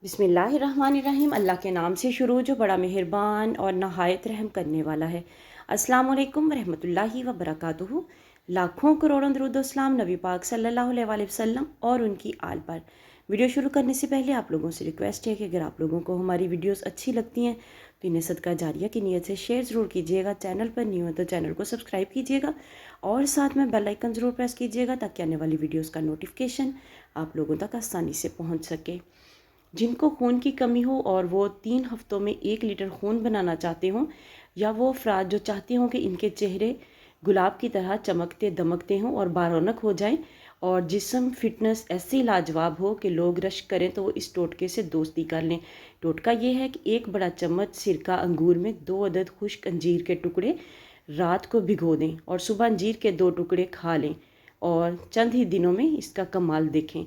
बिस्मिल्लाहिर्रहमानिर्रहीम। अल्लाह के नाम से शुरू जो बड़ा मेहरबान और नहायत रहम करने वाला है। अस्सलाम वालेकुम रहमतुल्लाहि व बरकातुहू। लाखों करोड़ों दरूद व सलाम नबी पाक सल्लल्लाहु अलैहि वसल्लम और उनकी आल पर। वीडियो शुरू करने से पहले आप लोगों से रिक्वेस्ट है कि अगर आप लोगों को हमारी वीडियोस अच्छी लगती हैं तो इन्हें सदका जारिया की नीयत से शेयर ज़रूर कीजिएगा। चैनल पर न्यू है तो चैनल को सब्सक्राइब कीजिएगा और साथ में बेल आइकन ज़रूर प्रेस कीजिएगा ताकि आने वाली वीडियोस का नोटिफिकेशन आप लोगों तक आसानी से पहुंच सके। जिनको खून की कमी हो और वो 3 हफ्तों में 1 लीटर खून बनाना चाहते हों, या वो अफराद जो चाहते हों कि इनके चेहरे गुलाब की तरह चमकते दमकते हों और बारौनक हो जाएं और जिस्म फिटनेस ऐसी लाजवाब हो कि लोग रश्क करें तो वो इस टोटके से दोस्ती कर लें। टोटका ये है कि 1 बड़ा चम्मच सिरका अंगूर में 2 अदद खुश्क अंजीर के टुकड़े रात को भिगो दें और सुबह अंजीर के 2 टुकड़े खा लें और चंद ही दिनों में इसका कमाल देखें।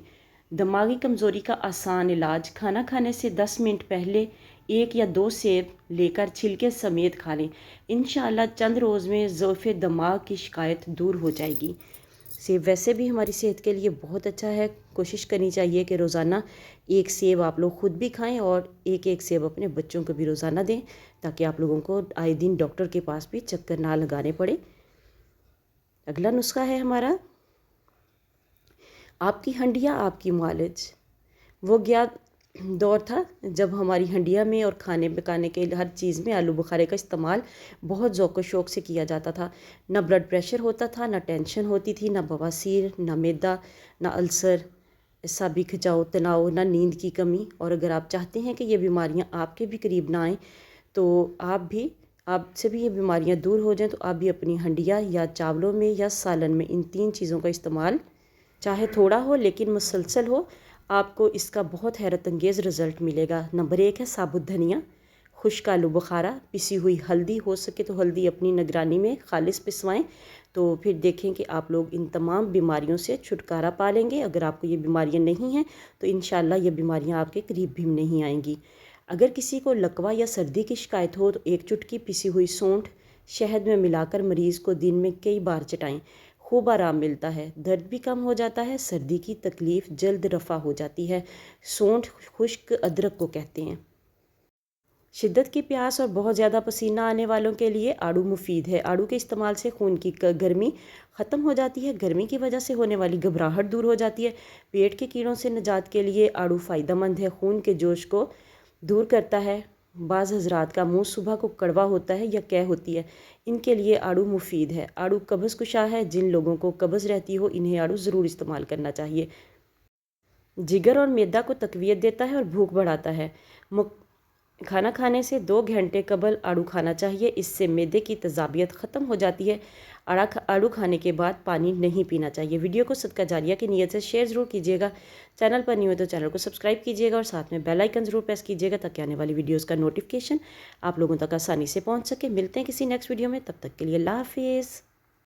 दिमागी कमज़ोरी का आसान इलाज, खाना खाने से 10 मिनट पहले 1 या 2 सेब लेकर छिलके समेत खा लें। इंशाअल्लाह चंद रोज़ में ज़ोफ़े दिमाग की शिकायत दूर हो जाएगी। सेब वैसे भी हमारी सेहत के लिए बहुत अच्छा है। कोशिश करनी चाहिए कि रोज़ाना 1 सेब आप लोग ख़ुद भी खाएं और 1-1 सेब अपने बच्चों को भी रोज़ाना दें ताकि आप लोगों को आए दिन डॉक्टर के पास भी चक्कर ना लगाने पड़े। अगला नुस्खा है हमारा, आपकी हंडिया आपकी मालिज। वो गया दौर था जब हमारी हंडिया में और खाने पकाने के हर चीज़ में आलू बुखारे का इस्तेमाल बहुत ज़ौक़ शौक़ से किया जाता था। ना ब्लड प्रेशर होता था, ना टेंशन होती थी, ना बवासीर, ना मैदा, ना अल्सर, असाबी खिंचाव, तनाव, ना नींद की कमी। और अगर आप चाहते हैं कि ये बीमारियां आपके भी करीब ना आएँ तो आपसे भी ये बीमारियां दूर हो जाएं तो आप भी अपनी हंडिया या चावलों में या सालन में इन 3 चीज़ों का इस्तेमाल, चाहे थोड़ा हो लेकिन मुसलसल हो, आपको इसका बहुत हैरत अंगेज़ रिज़ल्ट मिलेगा। नंबर 1 है साबुत धनिया, खुश्क आलू बुखारा, पिसी हुई हल्दी, हो सके तो हल्दी अपनी निगरानी में खालिस पिसवाएं तो फिर देखें कि आप लोग इन तमाम बीमारियों से छुटकारा पा लेंगे। अगर आपको ये बीमारियां नहीं हैं तो इंशाअल्लाह ये बीमारियां आपके करीब भी नहीं आएंगी। अगर किसी को लकवा या सर्दी की शिकायत हो तो 1 चुटकी पिसी हुई सौंठ शहद में मिलाकर मरीज़ को दिन में कई बार चटाएं, खूब आराम मिलता है, दर्द भी कम हो जाता है, सर्दी की तकलीफ़ जल्द रफ़ा हो जाती है। सौंठ खुश्क अदरक को कहते हैं। शिद्दत की प्यास और बहुत ज़्यादा पसीना आने वालों के लिए आड़ू मुफीद है। आड़ू के इस्तेमाल से खून की गर्मी ख़त्म हो जाती है, गर्मी की वजह से होने वाली घबराहट दूर हो जाती है। पेट के कीड़ों से निजात के लिए आड़ू फ़ायदेमंद है, खून के जोश को दूर करता है। बाज़ हज़रात का मुंह सुबह को कड़वा होता है या कै होती है, इनके लिए आड़ू मुफीद है। आड़ू कब्ज़ कुशा है, जिन लोगों को कब्ज़ रहती हो इन्हें आड़ू ज़रूर इस्तेमाल करना चाहिए। जिगर और मैदा को तक़वियत देता है और भूख बढ़ाता है। खाना खाने से 2 घंटे कबल आड़ू खाना चाहिए, इससे मैदे की तेज़ाबियत ख़त्म हो जाती है। आड़ू खाने के बाद पानी नहीं पीना चाहिए। वीडियो को सदका जारिया की नीयत से शेयर ज़रूर कीजिएगा। चैनल पर न्यू है तो चैनल को सब्सक्राइब कीजिएगा और साथ में बेल आइकन ज़रूर प्रेस कीजिएगा ताकि आने वाली वीडियोज़ का नोटिफिकेशन आप लोगों तक आसानी से पहुँच सके। मिलते हैं किसी नेक्स्ट वीडियो में, तब तक के लिए अल्लाह हाफिज़।